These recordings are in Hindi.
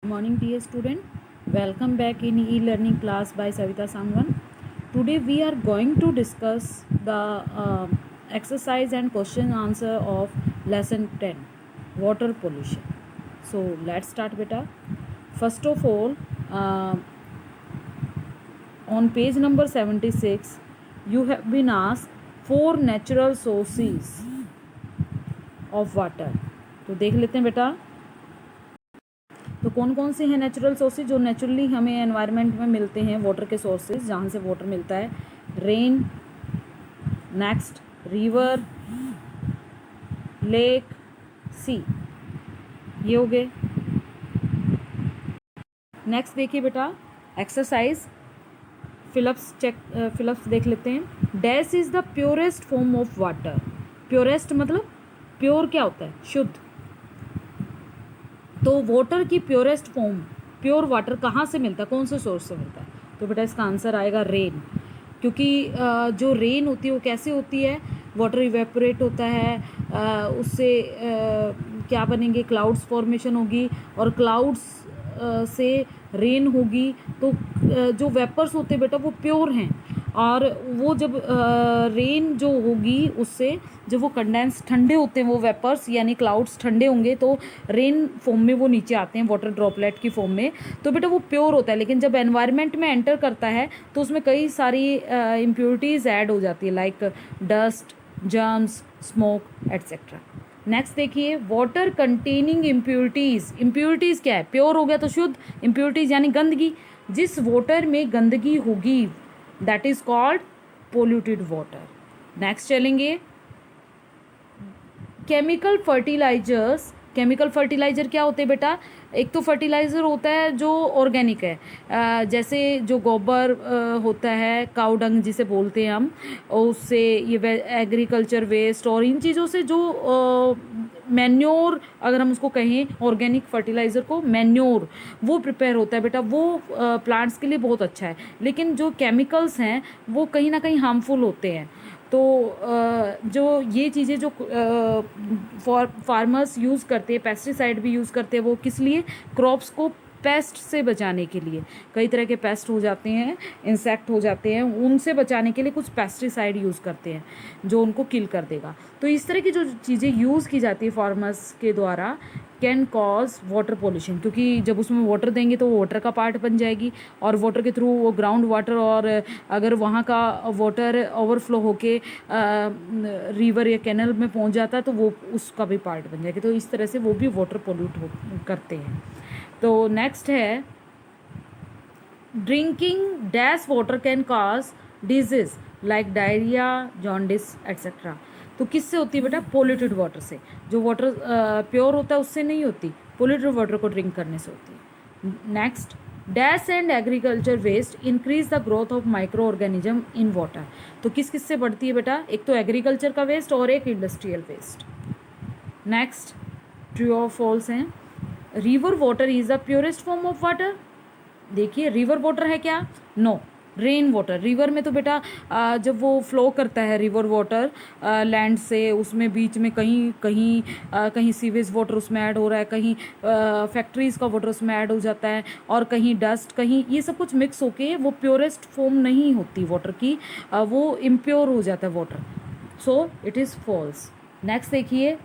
Morning, dear student. Welcome back in e-learning class by Savita Sangwan. Today we are going to discuss the exercise and question answer of lesson 10, water pollution. So let's start, beta. First of all, on page number 76, you have been asked 4 natural sources of water. तो देख लेते हैं बेटा, तो कौन कौन से हैं नेचुरल सोर्सेज जो नेचुरली हमें एनवायरनमेंट में मिलते हैं, वाटर के सोर्सेज जहाँ से वाटर मिलता है। रेन, नेक्स्ट रिवर, लेक, सी, ये हो गए। नेक्स्ट देखिए बेटा, एक्सरसाइज फिलअप्स देख लेते हैं। Dash is the purest form of water. Purest मतलब प्योर क्या होता है? शुद्ध। तो वाटर की प्योरेस्ट फॉर्म, प्योर वाटर कहाँ से मिलता है, कौन से सोर्स से मिलता है? तो बेटा इसका आंसर आएगा रेन, क्योंकि जो रेन होती है वो कैसे होती है? वाटर इवेपोरेट होता है, उससे क्या बनेंगे? क्लाउड्स फॉर्मेशन होगी, और क्लाउड्स से रेन होगी। तो जो वेपर्स होते हैं बेटा वो प्योर हैं, और वो जब रेन जो होगी उससे जब वो कंडेंस ठंडे होते हैं, वो वेपर्स यानी क्लाउड्स ठंडे होंगे तो रेन फॉर्म में वो नीचे आते हैं, वाटर ड्रॉपलेट की फॉर्म में। तो बेटा वो प्योर होता है, लेकिन जब एनवायरनमेंट में एंटर करता है तो उसमें कई सारी इम्प्योरिटीज़ ऐड हो जाती है, like dust, germs, smoke etcetera. Next देखिए, वाटर कंटेनिंग इम्प्योरिटीज़। इम्प्योरिटीज़ क्या है? प्योर हो गया तो शुद्ध, इम्प्योरिटीज़ यानी गंदगी। जिस वाटर में गंदगी होगी that is called polluted water. Next चलेंगे, केमिकल फर्टिलाइजर्स। केमिकल फर्टिलाइज़र क्या होते हैं बेटा? एक तो फर्टिलाइज़र होता है जो ऑर्गेनिक है, जैसे जो गोबर होता है, काऊ डंग जिसे बोलते हैं हम, और उससे ये एग्रीकल्चर वेस्ट और इन चीज़ों से जो मैन्योर, अगर हम उसको कहें ऑर्गेनिक फर्टिलाइज़र को मैन्योर, वो प्रिपेयर होता है बेटा। वो प्लांट्स के लिए बहुत अच्छा है, लेकिन जो केमिकल्स हैं वो कहीं ना कहीं हार्मफुल होते हैं। तो जो ये चीज़ें जो फार्मर्स यूज़ करते हैं, पेस्टिसाइड भी यूज़ करते हैं, वो किस लिए? क्रॉप्स को पेस्ट से बचाने के लिए। कई तरह के पेस्ट हो जाते हैं, इंसेक्ट हो जाते हैं, उनसे बचाने के लिए कुछ पेस्टिसाइड यूज़ करते हैं जो उनको किल कर देगा। तो इस तरह की जो चीज़ें यूज़ की जाती है फार्मर्स के द्वारा कैन कॉज वाटर पोल्यूशन, क्योंकि जब उसमें वाटर देंगे तो वो वाटर का पार्ट बन जाएगी, और वाटर के थ्रू वो ग्राउंड वाटर, और अगर वहाँ का वाटर ओवरफ्लो होके रिवर या कैनल में पहुँच जाता है तो वो उसका भी पार्ट बन जाएगी। तो इस तरह से वो भी वाटर पोल्यूट करते हैं। तो नेक्स्ट है, drinking dash water can cause disease like diarrhoea, jaundice etcetera. तो किससे होती है बेटा? पोल्यूटेड वाटर से। जो वाटर प्योर होता है उससे नहीं होती, पोल्यूटेड वाटर को ड्रिंक करने से होती है। Next, dash and agriculture waste increase the growth of microorganism in water. तो किस किस से बढ़ती है बेटा? एक तो एग्रीकल्चर का वेस्ट और एक इंडस्ट्रियल वेस्ट। नेक्स्ट, ट्रू और फॉल्स हैं। River water is the purest form of water. देखिए, रिवर वाटर है क्या? No, rain water. रिवर में तो बेटा जब वो फ्लो करता है रिवर वाटर लैंड से, उसमें बीच में कहीं कहीं कहीं सीवेज वाटर उसमें ऐड हो रहा है, कहीं फैक्ट्रीज़ का वाटर उसमें ऐड हो जाता है, और कहीं डस्ट, कहीं ये सब कुछ मिक्स होके वो प्योरेस्ट फॉर्म नहीं होती वाटर की, वो इम्प्योर हो जाता है water. So it is false. Next देखिए,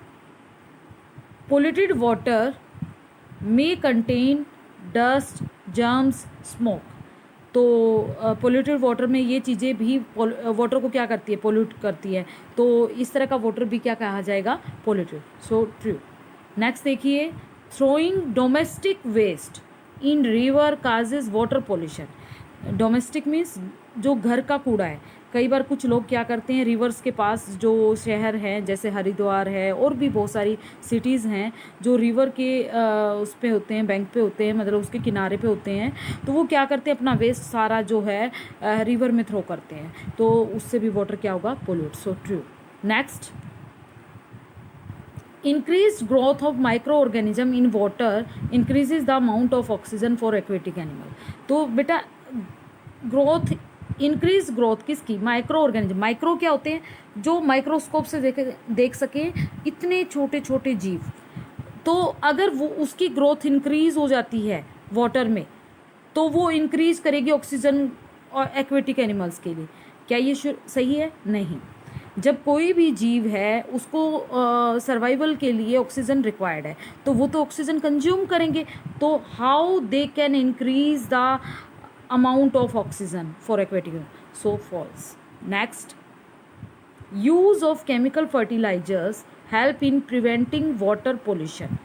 polluted water may contain dust, germs, smoke. तो पोल्यूटेड वाटर में ये चीज़ें भी वाटर को क्या करती है? पोल्यूट करती है। तो इस तरह का वाटर भी क्या कहा जाएगा? पोल्यूटेड। So true. नेक्स्ट देखिए, throwing domestic waste in river causes water pollution. Domestic means जो घर का कूड़ा है। कई बार कुछ लोग क्या करते हैं, रिवर्स के पास जो शहर हैं जैसे हरिद्वार है और भी बहुत सारी सिटीज़ हैं जो रिवर के उस पे होते हैं, बैंक पे होते हैं, मतलब उसके किनारे पे होते हैं, तो वो क्या करते हैं? अपना वेस्ट सारा जो है रिवर में थ्रो करते हैं, तो उससे भी वाटर क्या होगा? Pollute. So true. Next, increased growth of microorganism in water increases the amount of oxygen for aquatic animal। तो बेटा ग्रोथ, इंक्रीज ग्रोथ किसकी? Micro organism. माइक्रो क्या होते हैं? जो माइक्रोस्कोप से देख सकें इतने छोटे छोटे जीव, तो अगर वो उसकी ग्रोथ इंक्रीज हो जाती है वाटर में, तो वो इंक्रीज करेगी ऑक्सीजन और एक्वेटिक एनिमल्स के लिए। क्या ये सही है? नहीं। जब कोई भी जीव है उसको सर्वाइवल के लिए ऑक्सीजन रिक्वायर्ड है, तो वो तो ऑक्सीजन कंज्यूम करेंगे। तो how they can increase the amount of oxygen for aquatic? So false. Next, use of chemical fertilisers help in preventing water pollution.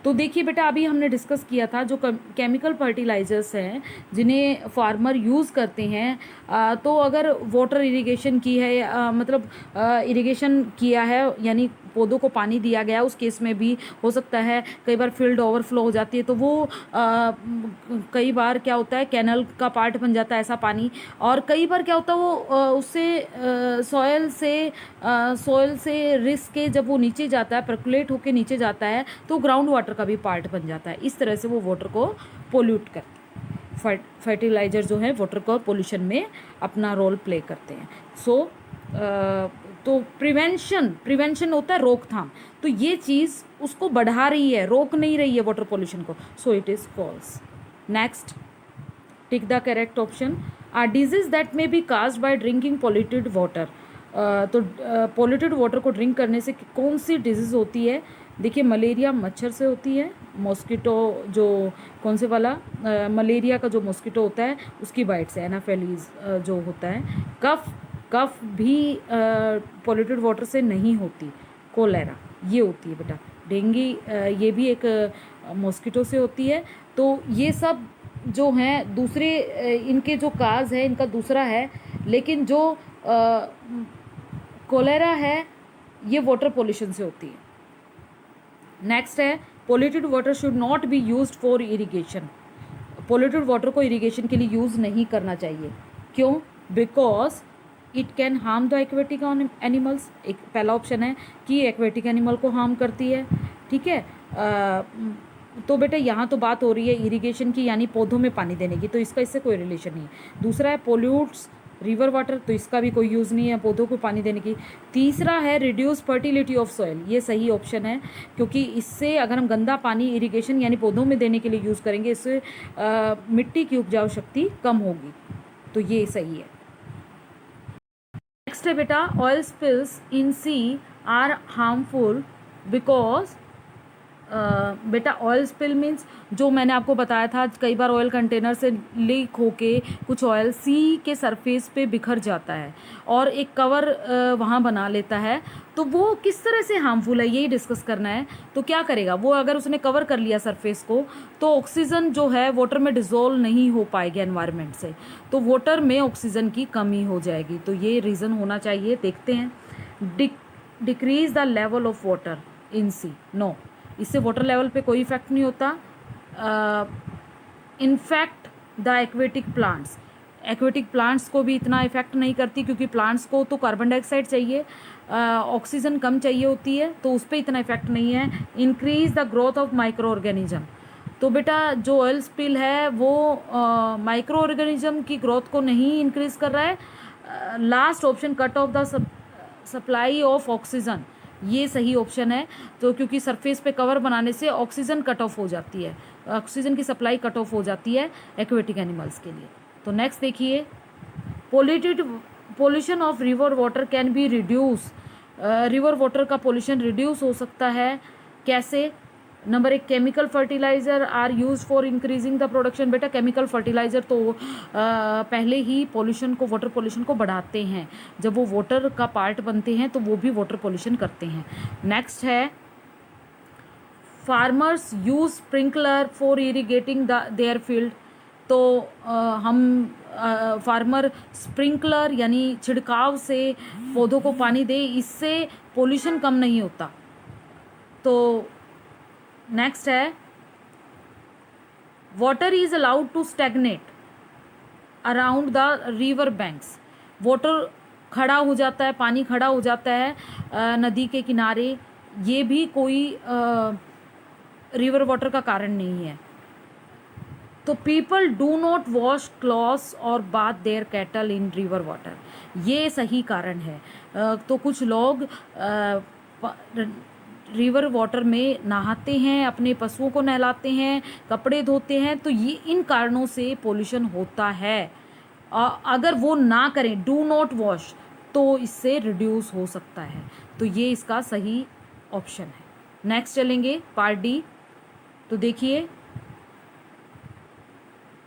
तो देखिए बेटा, अभी हमने डिस्कस किया था जो केमिकल फर्टिलाइजर्स हैं जिन्हें फार्मर यूज़ करते हैं, तो अगर वाटर इरिगेशन की है, मतलब इरिगेशन किया है यानी पौधों को पानी दिया गया, उस केस में भी हो सकता है। कई बार फील्ड ओवरफ्लो हो जाती है, तो वो कई बार क्या होता है, कैनल का पार्ट बन जाता है ऐसा पानी। और कई बार क्या होता है, वो उससे सॉयल से रिस के जब वो नीचे जाता है, परकुलेट होके नीचे जाता है, तो ग्राउंड वाटर का भी पार्ट बन जाता है। इस तरह से वो वाटर को पोल्यूट करते हैं। फर्टिलाइजर जो है वाटर को पोल्यूशन में अपना रोल प्ले करते हैं। तो प्रिवेंशन होता है रोकथाम, तो ये चीज़ उसको बढ़ा रही है, रोक नहीं रही है वाटर पोल्यूशन को। So it is false. Next, tick the correct option. Disease that may be caused by drinking polluted water. तो पॉल्यूटेड वाटर को ड्रिंक करने से कौन सी डिजीज़ होती है? देखिए, मलेरिया मच्छर से होती है, मॉस्किटो जो कौन से वाला मलेरिया का जो मॉस्किटो होता है उसकी बाइट से, एनाफेलीज जो होता है। कफ भी पॉल्यूटेड वाटर से नहीं होती। कोलेरा ये होती है बेटा। डेंगू ये भी एक मॉस्किटो से होती है। तो ये सब जो हैं दूसरे इनके जो काज है इनका दूसरा है, लेकिन जो कोलेरा है ये वाटर पोल्यूशन से होती है। नेक्स्ट है, polluted water should not be used for irrigation. Polluted water को इरिगेशन के लिए यूज़ नहीं करना चाहिए। क्यों? Because it can harm the aquatic animals. एक पहला ऑप्शन है कि एक्वेटिक एनिमल को हार्म करती है। ठीक है, तो बेटा यहाँ तो बात हो रही है इरिगेशन की, यानी पौधों में पानी देने की, तो इसका इससे कोई रिलेशन नहीं है। दूसरा है पोल्यूट्स रिवर वाटर, तो इसका भी कोई यूज़ नहीं है पौधों को पानी देने की। तीसरा है रिड्यूस फर्टिलिटी ऑफ सॉइल, ये सही ऑप्शन है, क्योंकि इससे अगर हम गंदा पानी इरिगेशन यानी पौधों में देने के लिए यूज़ करेंगे, इससे मिट्टी की उपजाऊ शक्ति कम होगी, तो ये सही है। नेक्स्ट है बेटा, oil spills in sea are harmful because. बेटा ऑयल स्पिल मीन्स जो मैंने आपको बताया था, कई बार ऑयल कंटेनर से लीक होके कुछ ऑयल सी के सरफेस पे बिखर जाता है और एक कवर वहाँ बना लेता है, तो वो किस तरह से हार्मफुल है यही डिस्कस करना है। तो क्या करेगा वो, अगर उसने कवर कर लिया सरफेस को, तो ऑक्सीजन जो है वाटर में डिज़ोल्व नहीं हो पाएगी एनवायरनमेंट से, तो वाटर में ऑक्सीजन की कमी हो जाएगी। तो ये रीज़न होना चाहिए। देखते हैं, decrease the level of water in sea. No, इससे वाटर लेवल पे कोई इफेक्ट नहीं होता। इनफैक्ट द एक्वेटिक प्लांट्स को भी इतना इफेक्ट नहीं करती, क्योंकि प्लांट्स को तो कार्बन डाइऑक्साइड चाहिए, ऑक्सीजन कम चाहिए होती है, तो उस पर इतना इफेक्ट नहीं है। Increase the growth of micro organism. तो बेटा जो ऑयल स्पिल है वो माइक्रो ऑर्गेनिज्म की ग्रोथ को नहीं इंक्रीज कर रहा है। Last option, cut off the supply of oxygen, ये सही ऑप्शन है। तो क्योंकि सरफेस पे कवर बनाने से ऑक्सीजन कट ऑफ हो जाती है, ऑक्सीजन की सप्लाई कट ऑफ हो जाती है एक्वेटिक एनिमल्स के लिए। तो नेक्स्ट देखिए, pollution of river water can be reduce. River water का पोल्यूशन रिड्यूस हो सकता है। कैसे? Number 1, chemical fertiliser are use for increasing the production. बेटा केमिकल फर्टिलाइज़र तो पहले ही पोल्यूशन को, वाटर पोल्यूशन को बढ़ाते हैं। जब वो वाटर का पार्ट बनते हैं तो वो भी वाटर पोल्यूशन करते हैं। नेक्स्ट है, farmers use sprinkler for irrigating their field. तो हम फार्मर स्प्रिंकलर यानी छिड़काव से पौधों को पानी दे, इससे पोल्यूशन कम नहीं होता। तो नेक्स्ट है, water is allowed to stagnate around the river banks. Water खड़ा हो जाता है, पानी खड़ा हो जाता है नदी के किनारे, ये भी कोई रिवर वाटर का कारण नहीं है। तो people do not wash clothes और bath their cattle in river water, ये सही कारण है। तो कुछ लोग रिवर वाटर में नहाते हैं, अपने पशुओं को नहलाते हैं, कपड़े धोते हैं, तो ये इन कारणों से पोल्यूशन होता है। अगर वो ना करें, डू नॉट वॉश, तो इससे रिड्यूस हो सकता है। तो ये इसका सही ऑप्शन है। नेक्स्ट चलेंगे पार्ट डी। तो देखिए,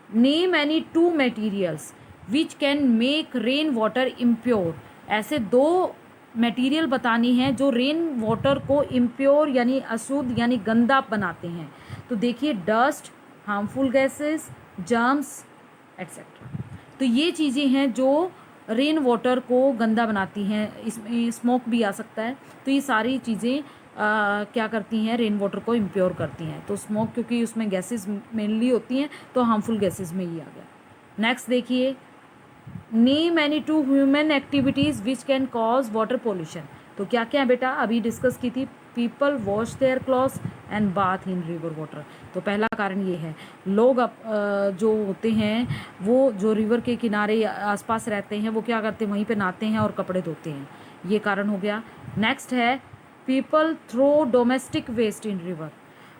name any to materials which can make rain water impure. ऐसे दो मटेरियल बतानी है जो रेन वाटर को इम्प्योर यानी अशुद्ध यानी गंदा बनाते हैं। तो देखिए, dust, harmful gases, germs etcetera. तो ये चीज़ें हैं जो रेन वाटर को गंदा बनाती हैं। इसमें स्मोक भी आ सकता है। तो ये सारी चीज़ें क्या करती हैं, रेन वाटर को इम्प्योर करती हैं। तो स्मोक, क्योंकि उसमें गैसेस मेनली होती हैं, तो हार्मफुल गैसेस में ही आ गया। नेक्स्ट देखिए, name any to human activities which can cause water pollution. तो क्या क्या है बेटा, अभी डिस्कस की थी, people wash their clothes and bath in river water. तो पहला कारण ये है, लोग जो होते हैं वो जो रिवर के किनारे आसपास रहते हैं वो क्या करते हैं, वहीं पे नहाते हैं और कपड़े धोते हैं, ये कारण हो गया। नेक्स्ट है, people throw domestic waste in river.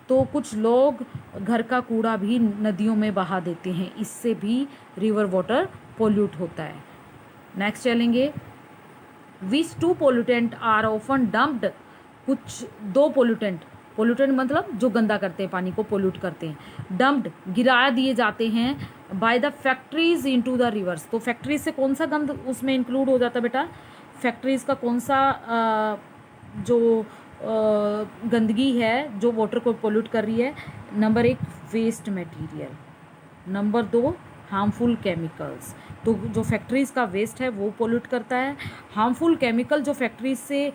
तो कुछ लोग घर का कूड़ा भी नदियों में बहा देते हैं, इससे भी रिवर वाटर पोल्यूट होता है। नेक्स्ट चलेंगे, which two pollutant are often dumped. कुछ दो पोल्यूटेंट, पोल्यूटेंट मतलब जो गंदा करते हैं, पानी को पोल्यूट करते हैं, डम्प्ड गिरा दिए जाते हैं by the factories into the reverse. तो फैक्ट्रीज से कौन सा गंद उसमें इंक्लूड हो जाता है बेटा, फैक्ट्रीज का कौन सा जो गंदगी है जो वाटर को पोल्यूट कर रही है। Number 1 waste material, number 2 harmful chemicals. तो जो फैक्ट्रीज़ का वेस्ट है वो पोल्यूट करता है। हार्मफुल केमिकल जो फैक्ट्रीज से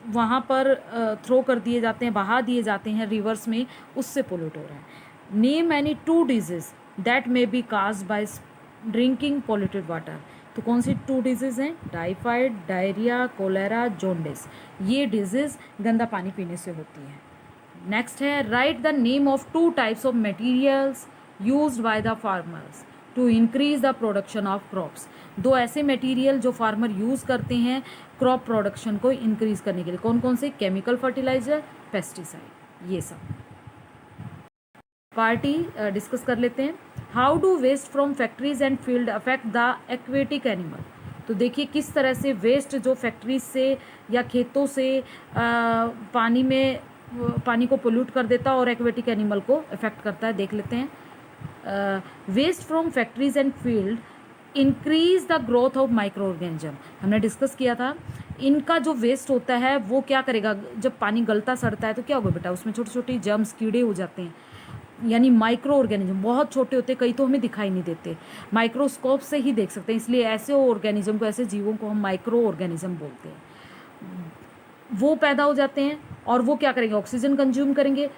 वहाँ पर थ्रो कर दिए जाते हैं, बहा दिए जाते हैं रिवर्स में, उससे पोल्यूट हो रहा है। Name any two disease that may be caused by drinking polluted water. तो कौन सी 2 डिजीज़ हैं, टाइफाइड, डायरिया, कोलेरा, जॉन्डिस। ये डिजीज़ गंदा पानी पीने से होती है। नेक्स्ट है, write the name of 2 types of materials used by the farmers to increase the production of crops. 2 ऐसे मटेरियल जो फार्मर यूज़ करते हैं क्रॉप प्रोडक्शन को इंक्रीज करने के लिए। कौन कौन से, केमिकल फर्टिलाइजर, पेस्टिसाइड, ये सब पार्टी डिस्कस कर लेते हैं। How do waste from factories and field affect the aquatic animal. तो देखिए किस तरह से वेस्ट जो फैक्ट्रीज से या खेतों से पानी में पानी को पोल्यूट कर देता है और एक्वेटिक एनिमल को अफेक्ट करता है, देख लेते हैं। Waste from factories and field increase the growth of microorganism. हमने डिस्कस किया था, इनका जो वेस्ट होता है वो क्या करेगा, जब पानी गलता सड़ता है तो क्या होगा बेटा, उसमें छोटे छोटे जर्म्स, कीड़े हो जाते हैं, यानी माइक्रो ऑर्गेनिज्म बहुत छोटे होते हैं, कई तो हमें दिखाई नहीं देते, माइक्रोस्कोप से ही देख सकते हैं, इसलिए ऐसे ऑर्गेनिज्म को, ऐसे जीवों को हम माइक्रो ऑर्गेनिज्म बोलते हैं। वो पैदा हो जाते हैं और वो क्या करेंगे, ऑक्सीजन कंज्यूम करेंगे।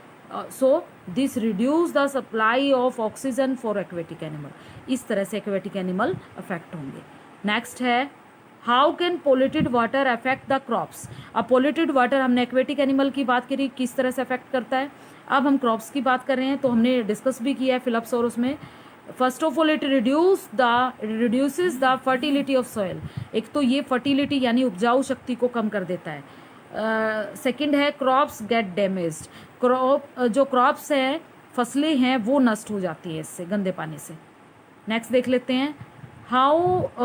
So this reduce the supply of oxygen for aquatic animal. इस तरह से एक्वेटिक एनिमल अफेक्ट होंगे। नेक्स्ट है, how can polluted water affect the crops. अब पोल्यूटेड वाटर, हमने एक्वेटिक एनिमल की बात करी किस तरह से अफेक्ट करता है, अब हम क्रॉप्स की बात कर रहे हैं, तो हमने डिस्कस भी किया है फिलिप्स और उसमें। First of all it reduces the fertility of soil. एक तो ये फर्टिलिटी यानी उपजाऊ शक्ति को कम कर देता है। सेकंड है, क्रॉप्स गेट डैमेज्ड। जो क्रॉप्स हैं, फसलें हैं, वो नष्ट हो जाती है इससे, गंदे पानी से। नेक्स्ट देख लेते हैं,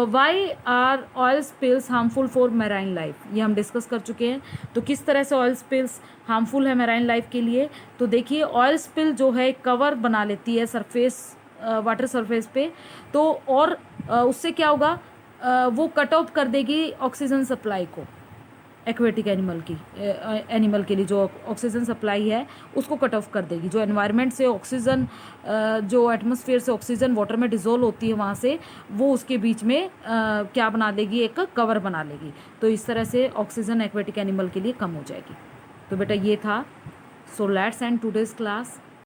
why are oil spills harmful for marine life. ये हम डिस्कस कर चुके हैं। तो किस तरह से ऑयल स्पिल्स हार्मफुल है मैराइन लाइफ के लिए, तो देखिए ऑयल स्पिल जो है कवर बना लेती है सरफेस, वाटर सरफेस पे, तो और उससे क्या होगा, वो कट ऑफ कर देगी ऑक्सीजन सप्लाई को। एक्वेटिक एनिमल के लिए जो ऑक्सीजन सप्लाई है उसको कट ऑफ कर देगी। जो एनवायरनमेंट से ऑक्सीजन, जो एटमॉस्फेयर से ऑक्सीजन वाटर में डिजोल्व होती है वहाँ से, वो उसके बीच में क्या बना देगी, एक कवर बना लेगी। तो इस तरह से ऑक्सीजन एक्वेटिक एनिमल के लिए कम हो जाएगी। तो बेटा ये था। So let's end today's class.